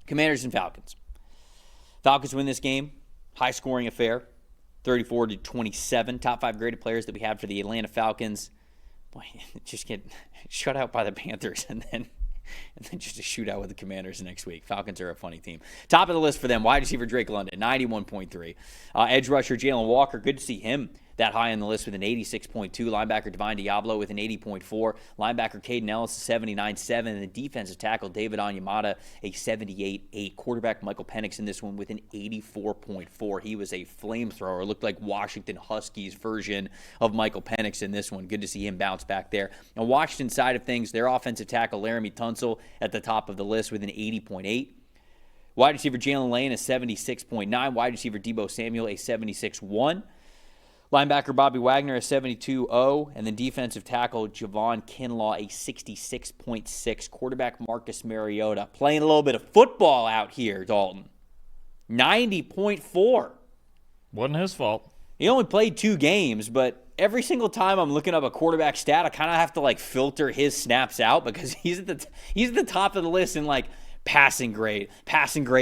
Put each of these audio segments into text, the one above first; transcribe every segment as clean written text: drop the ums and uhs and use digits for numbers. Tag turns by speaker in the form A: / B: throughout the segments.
A: Commanders and Falcons. Falcons win this game. High-scoring affair, 34-27. Top 5 graded players that we had for the Atlanta Falcons. Boy, just get shut out by the Panthers and then just a shootout with the Commanders next week. Falcons are a funny team. Top of the list for them, wide receiver Drake London, 91.3. Edge rusher Jalen Walker, good to see him that high on the list with an 86.2. Linebacker Divine Diablo with an 80.4. Linebacker Caden Ellis, 79.7. And the defensive tackle David Onyemata, a 78.8. Quarterback Michael Penix in this one with an 84.4. He was a flamethrower. Looked like Washington Huskies version of Michael Penix in this one. Good to see him bounce back there. On Washington side of things, their offensive tackle Laramie Tunsil at the top of the list with an 80.8. Wide receiver Jalen Lane, a 76.9. Wide receiver Debo Samuel, a 76.1. Linebacker Bobby Wagner, a 72.0, and then defensive tackle Javon Kinlaw, a 66.6. Quarterback Marcus Mariota playing a little bit of football out here, Dalton. 90.4.
B: Wasn't his fault.
A: He only played 2 games, but every single time I'm looking up a quarterback stat, I kind of have to filter his snaps out because he's at the top of the list in passing grade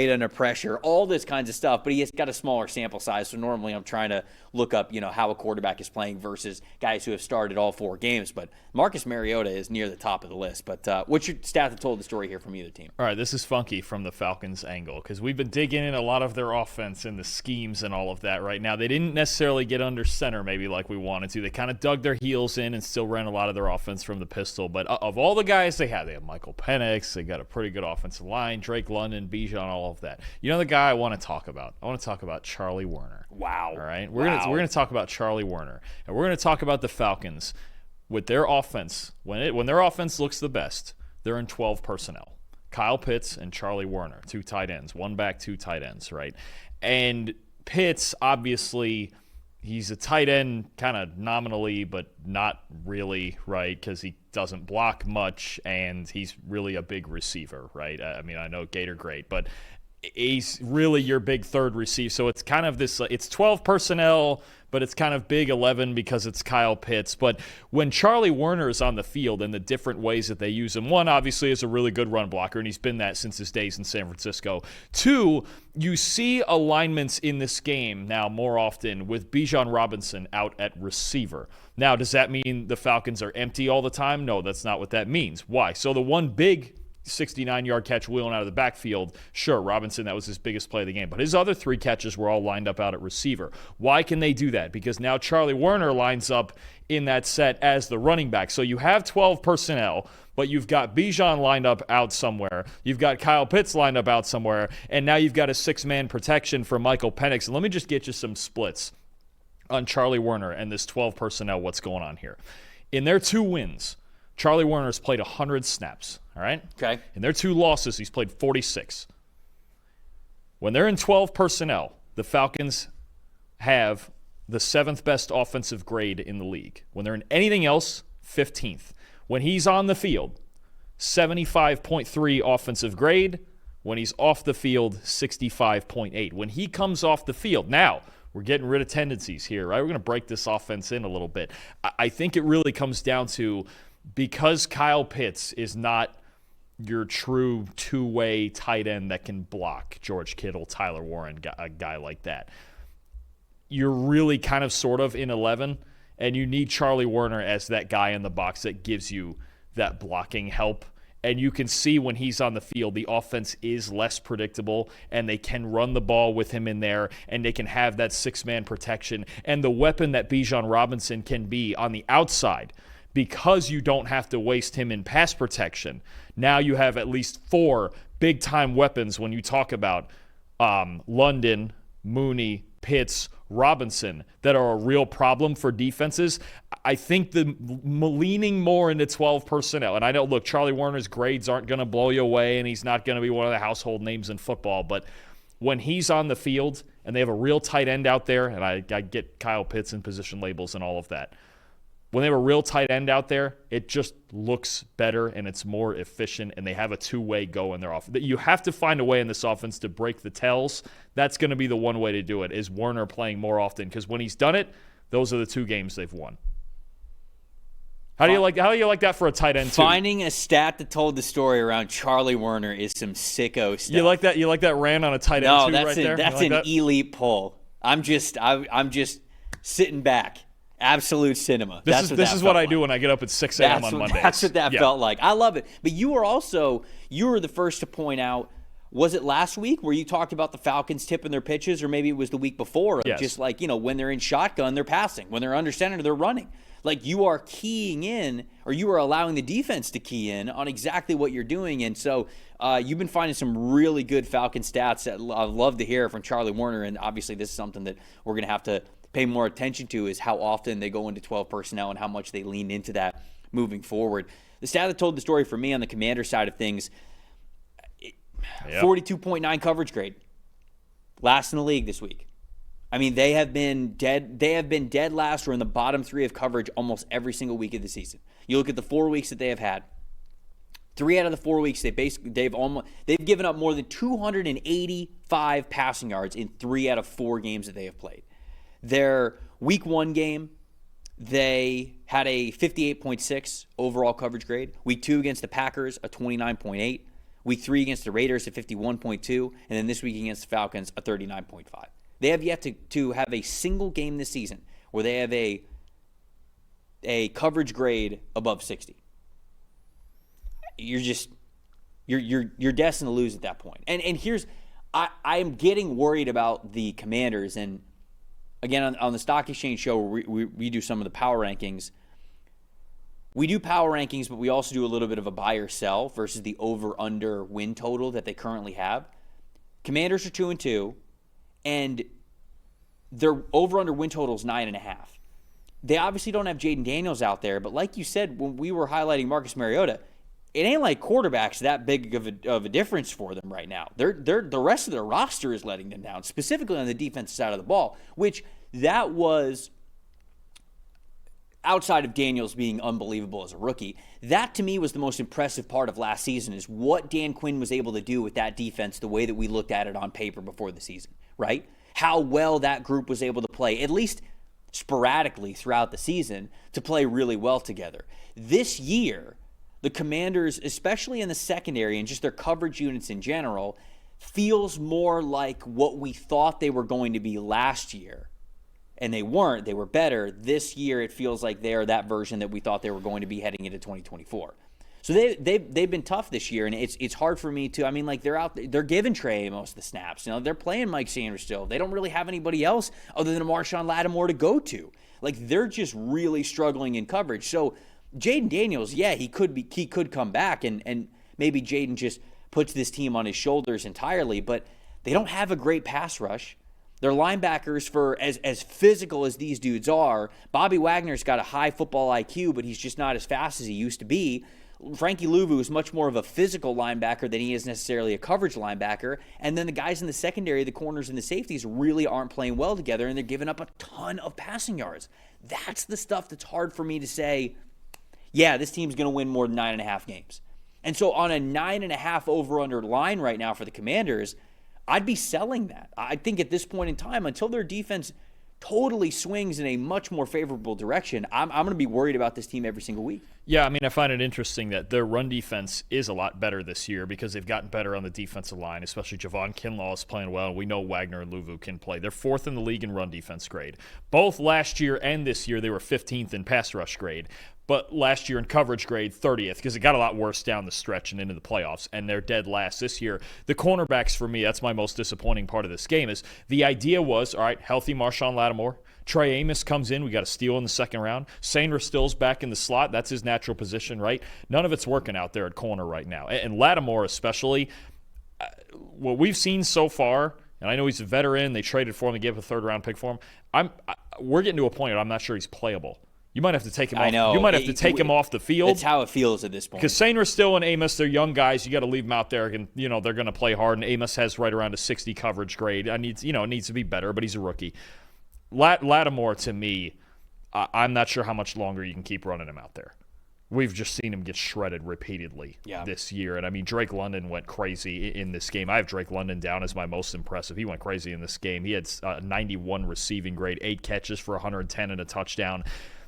A: under pressure, all this kinds of stuff, but he has got a smaller sample size, so normally I'm trying to look up, how a quarterback is playing versus guys who have started all 4 games, but Marcus Mariota is near the top of the list. But what's your stat that told the story here from either team?
B: All right, this is funky from the Falcons angle because we've been digging in a lot of their offense and the schemes and all of that right now. They didn't necessarily get under center maybe like we wanted to. They kind of dug their heels in and still ran a lot of their offense from the pistol, but of all the guys they have Michael Penix, they got a pretty good offensive line, Drake London, Bijan, all of that. You know the guy I want to talk about? I want to talk about Charlie Werner.
A: Wow.
B: All right? We're going to talk about Charlie Werner, and we're going to talk about the Falcons with their offense. When their offense looks the best, they're in 12 personnel. Kyle Pitts and Charlie Werner, 2 tight ends, 1 back, 2 tight ends, right? And Pitts, obviously, he's a tight end kind of nominally, but not really, right? Because he doesn't block much, and he's really a big receiver, right? I mean, I know Gator great, but he's really your big third receiver. So it's kind of this, it's 12 personnel, but it's kind of big 11 because it's Kyle Pitts. But when Charlie Werner is on the field and the different ways that they use him, one, obviously, is a really good run blocker, and he's been that since his days in San Francisco. 2, you see alignments in this game now more often with Bijan Robinson out at receiver. Now, does that mean the Falcons are empty all the time? No, that's not what that means. Why? So the one big 69-yard catch wheeling out of the backfield, sure, Robinson, that was his biggest play of the game. But his other 3 catches were all lined up out at receiver. Why can they do that? Because now Charlie Werner lines up in that set as the running back. So you have 12 personnel, but you've got Bijan lined up out somewhere. You've got Kyle Pitts lined up out somewhere. And now you've got a 6-man protection for Michael Penix. And let me just get you some splits on Charlie Werner and this 12 personnel, what's going on here. In their 2 wins, Charlie Werner's played 100 snaps, all right?
A: Okay.
B: In their 2 losses, he's played 46. When they're in 12 personnel, the Falcons have the 7th best offensive grade in the league. When they're in anything else, 15th. When he's on the field, 75.3 offensive grade. When he's off the field, 65.8. When he comes off the field, now we're getting rid of tendencies here, right? We're going to break this offense in a little bit. I think it really comes down to, because Kyle Pitts is not your true 2-way tight end that can block George Kittle, Tyler Warren, a guy like that, you're really kind of sort of in 11, and you need Charlie Werner as that guy in the box that gives you that blocking help. And you can see when he's on the field, the offense is less predictable, and they can run the ball with him in there, and they can have that 6-man protection. And the weapon that Bijan Robinson can be on the outside, because you don't have to waste him in pass protection. Now you have at least 4 big-time weapons when you talk about London, Mooney, Pitts, Robinson, that are a real problem for defenses. I think the leaning more into 12 personnel, and I know, look, Charlie Werner's grades aren't going to blow you away, and he's not going to be one of the household names in football, but when he's on the field and they have a real tight end out there, and I get Kyle Pitts and position labels and all of that, when they have a real tight end out there, it just looks better and it's more efficient, and they have a 2-way go in their offense. You have to find a way in this offense to break the tells. That's going to be the one way to do it, is Werner playing more often, because when he's done it, those are the 2 games they've won. How do you like that for a tight end too?
A: Finding a stat that told the story around Charlie Werner is some sicko stuff.
B: You like that? You like that rant on a tight end too, right there?
A: That's an elite pull. I'm just sitting back. Absolute cinema.
B: This is what I do when I get up at 6 a.m. on Mondays.
A: That's what that felt like. I love it. But you were the first to point out, was it last week where you talked about the Falcons tipping their pitches, or maybe it was the week before?
B: Yes.
A: Just like, when they're in shotgun, they're passing. When they're under center, they're running. Like, you are keying in, or you are allowing the defense to key in on exactly what you're doing. And so you've been finding some really good Falcon stats that I'd love to hear from Charlie Werner. And obviously this is something that we're going to have to pay more attention to, is how often they go into 12 personnel and how much they lean into that moving forward. The stat that told the story for me on the Commander side of things, 42.9 coverage grade. Last in the league this week. I mean, they have been dead last or in the bottom 3 of coverage almost every single week of the season. You look at the 4 weeks that they have had. 3 out of the 4 weeks, they've given up more than 285 passing yards in 3 out of 4 games that they have played. Their week 1 game, they had a 58.6 overall coverage grade. Week 2 against the Packers, a 29.8. Week 3 against the Raiders, a 51.2. And then this week against the Falcons, a 39.5. They have yet to have a single game this season where they have a coverage grade above 60. You're destined to lose at that point. And here's, I am getting worried about the Commanders. And again, on the Stock Exchange show, where we do some of the power rankings. We do power rankings, but we also do a little bit of a buy or sell versus the over-under win total that they currently have. Commanders are 2-2. And their over-under win total is 9.5. They obviously don't have Jaden Daniels out there, but like you said, when we were highlighting Marcus Mariota, it ain't like quarterback's that big of a difference for them right now. The rest of their roster is letting them down, specifically on the defensive side of the ball, which that was, outside of Daniels being unbelievable as a rookie, that to me was the most impressive part of last season, is what Dan Quinn was able to do with that defense the way that we looked at it on paper before the season, right? How well that group was able to play, at least sporadically throughout the season, to play really well together. This year, the Commanders, especially in the secondary and just their coverage units in general, feels more like what we thought they were going to be last year. And they weren't. They were better. This year, it feels like they are that version that we thought they were going to be heading into 2024. So they've been tough this year, and it's hard for me to. I mean, like, they're giving Trey most of the snaps. They're playing Mike Sanders still. They don't really have anybody else other than Marshawn Lattimore to go to. Like, they're just really struggling in coverage. So Jaden Daniels, he could come back, and maybe Jaden just puts this team on his shoulders entirely. But they don't have a great pass rush. Their linebackers, for as physical as these dudes are, Bobby Wagner's got a high football IQ, but he's just not as fast as he used to be. Frankie Louvu is much more of a physical linebacker than he is necessarily a coverage linebacker. And then the guys in the secondary, the corners and the safeties, really aren't playing well together, and they're giving up a ton of passing yards. That's the stuff that's hard for me to say, this team's going to win more than 9.5 games. And so on a 9.5 over-under line right now for the Commanders, I'd be selling that. I think at this point in time, until their defense totally swings in a much more favorable direction, I'm going to be worried about this team every single week.
B: Yeah, I mean, I find it interesting that their run defense is a lot better this year because they've gotten better on the defensive line, especially Javon Kinlaw is playing well, and we know Wagner and Louvu can play. They're 4th in the league in run defense grade. Both last year and this year, they were 15th in pass rush grade. But last year in coverage grade, 30th, because it got a lot worse down the stretch and into the playoffs, and they're dead last this year. The cornerbacks, for me, that's my most disappointing part of this game, is the idea was, all right, healthy Marshawn Lattimore. Trey Amos comes in. We got a steal in the second round. Sainer Still's back in the slot. That's his natural position, right? None of it's working out there at corner right now. And Lattimore especially, what we've seen so far, and I know he's a veteran. They traded for him. They gave a 3rd-round pick for him. We're getting to a point where I'm not sure he's playable. You might have to take him off.
A: I know.
B: You might have to take him off the field.
A: That's how it feels at this point.
B: Because Sainer Still and Amos, they're young guys. You got to leave them out there, and they're going to play hard. And Amos has right around a 60 coverage grade. It needs to be better, but he's a rookie. Lattimore, to me, I'm not sure how much longer you can keep running him out there. We've just seen him get shredded repeatedly this year. And, I mean, Drake London went crazy in this game. I have Drake London down as my most impressive. He went crazy in this game. He had a 91 receiving grade, 8 catches for 110 and a touchdown.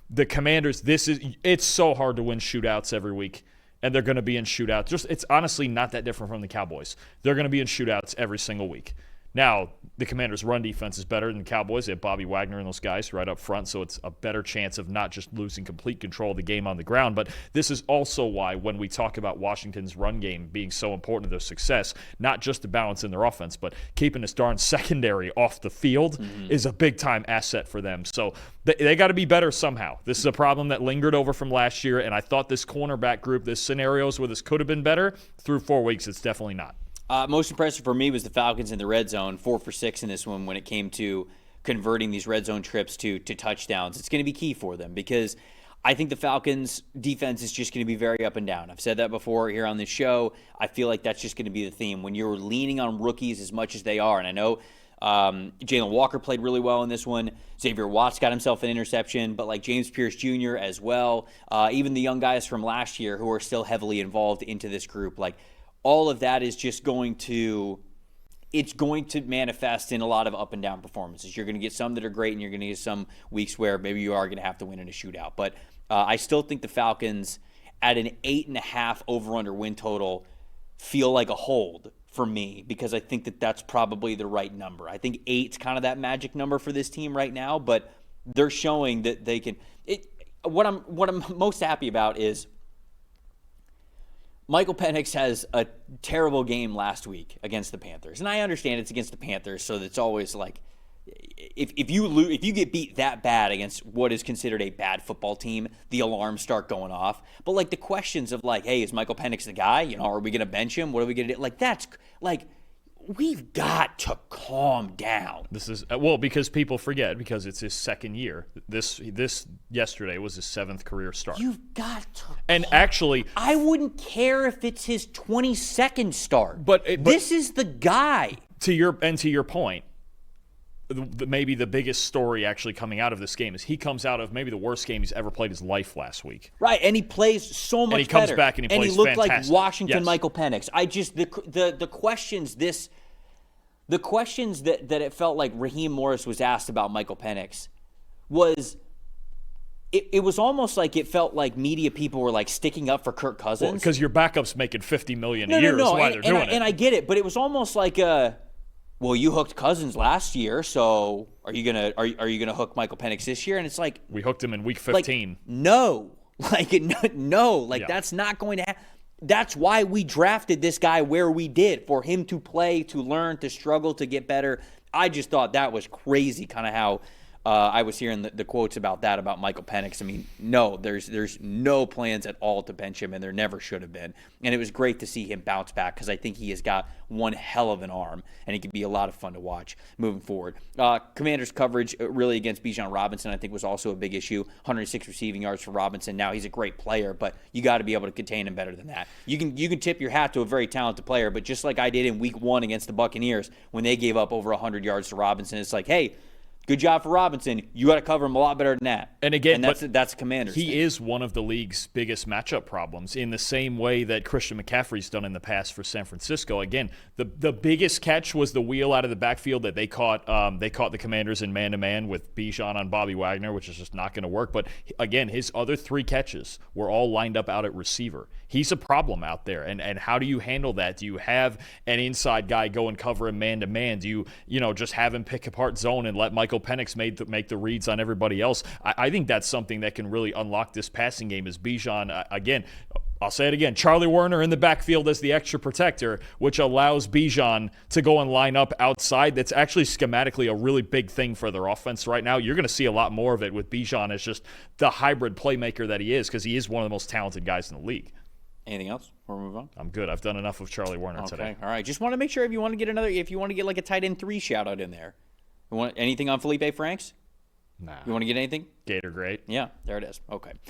B: the Commanders, it's so hard to win shootouts every week, and they're going to be in shootouts. It's honestly not that different from the Cowboys. They're going to be in shootouts every single week. Now, the Commanders' run defense is better than the Cowboys. They have Bobby Wagner and those guys right up front, so it's a better chance of not just losing complete control of the game on the ground. But this is also why when we talk about Washington's run game being so important to their success, not just the balance in their offense, but keeping this darn secondary off the field is a big-time asset for them. So they got to be better somehow. This is a problem that lingered over from last year, and I thought this cornerback group, this scenarios where this could have been better, through 4 weeks, it's definitely not.
A: Most impressive for me was the Falcons in the red zone, 4 for 6 in this one when it came to converting these red zone trips to touchdowns. It's going to be key for them because I think the Falcons' defense is just going to be very up and down. I've said that before here on this show. I feel like that's just going to be the theme. When you're leaning on rookies as much as they are, and I know Jalen Walker played really well in this one. Xavier Watts got himself an interception, but like James Pierce Jr. as well. Even the young guys from last year who are still heavily involved into this group, like all of that is just going to manifest in a lot of up and down performances. You're going to get some that are great, and you're going to get some weeks where maybe you are going to have to win in a shootout. But I still think the Falcons at an 8.5 over-under win total feel like a hold for me because I think that that's probably the right number. I think 8's kind of that magic number for this team right now, but they're showing that they can. What I'm most happy about is Michael Penix has a terrible game last week against the Panthers. And I understand it's against the Panthers, so it's always like if you get beat that bad against what is considered a bad football team, the alarms start going off. But like the questions of like, hey, is Michael Penix the guy? You know, are we going to bench him? What are we going to do? Like that's like we've got to calm down.
B: This is because people forget because it's his second year. This yesterday was his 7th career start.
A: You've got to.
B: And actually,
A: I wouldn't care if it's his 22nd start. But this is the guy.
B: To your point, maybe the biggest story actually coming out of this game is he comes out of maybe the worst game he's ever played his life last week.
A: Right, and he plays so much better.
B: And he comes back and he plays
A: looked
B: fantastic.
A: like Washington
B: Yes.
A: Michael Penix. I just the questions the questions that it felt like Raheem Morris was asked about Michael Penix was it was almost like it felt like media people were like sticking up for Kirk Cousins.
B: Because your backup's making $50 million a year is why they're doing it.
A: And I get it, but it was almost like well, you hooked Cousins last year, so are you gonna hook Michael Penix this year? And it's like
B: we hooked him in week 15.
A: No, that's not going to happen. That's why we drafted this guy where we did, for him to play, to learn, to struggle, to get better. I just thought that was crazy, kind of how I was hearing the quotes about that, about Michael Penix. I mean, no, there's no plans at all to bench him, and there never should have been. And it was great to see him bounce back because I think he has got one hell of an arm, and he could be a lot of fun to watch moving forward. Commanders' coverage really against Bijan Robinson, I think, was also a big issue. 106 receiving yards for Robinson. Now he's a great player, but you got to be able to contain him better than that. You can tip your hat to a very talented player, but just like I did in Week 1 against the Buccaneers when they gave up over 100 yards to Robinson, it's like, hey, good job for Robinson. You got to cover him a lot better than that.
B: And again,
A: that's Commanders.
B: He is one of the league's biggest matchup problems in the same way that Christian McCaffrey's done in the past for San Francisco. Again, the biggest catch was the wheel out of the backfield that they caught. They caught the Commanders in man-to-man with Bijan on Bobby Wagner, which is just not going to work. But again, his other 3 catches were all lined up out at receiver. He's a problem out there. And how do you handle that? Do you have an inside guy go and cover him man-to-man? Do you just have him pick apart zone and let Michael Penix make the reads on everybody else? I think that's something that can really unlock this passing game is Bijan. Again, I'll say it again, Charlie Werner in the backfield as the extra protector, which allows Bijan to go and line up outside. That's actually schematically a really big thing for their offense right now. You're going to see a lot more of it with Bijan as just the hybrid playmaker that he is because he is one of the most talented guys in the league.
A: Anything else before we move on?
B: I'm good. I've done enough of Charlie Werner today.
A: All right. Just want to make sure if you want to get like a tight end 3 shout out in there. You want anything on Felipe Franks?
B: Nah.
A: You want to get anything?
B: Gator great.
A: Yeah, there it is. Okay.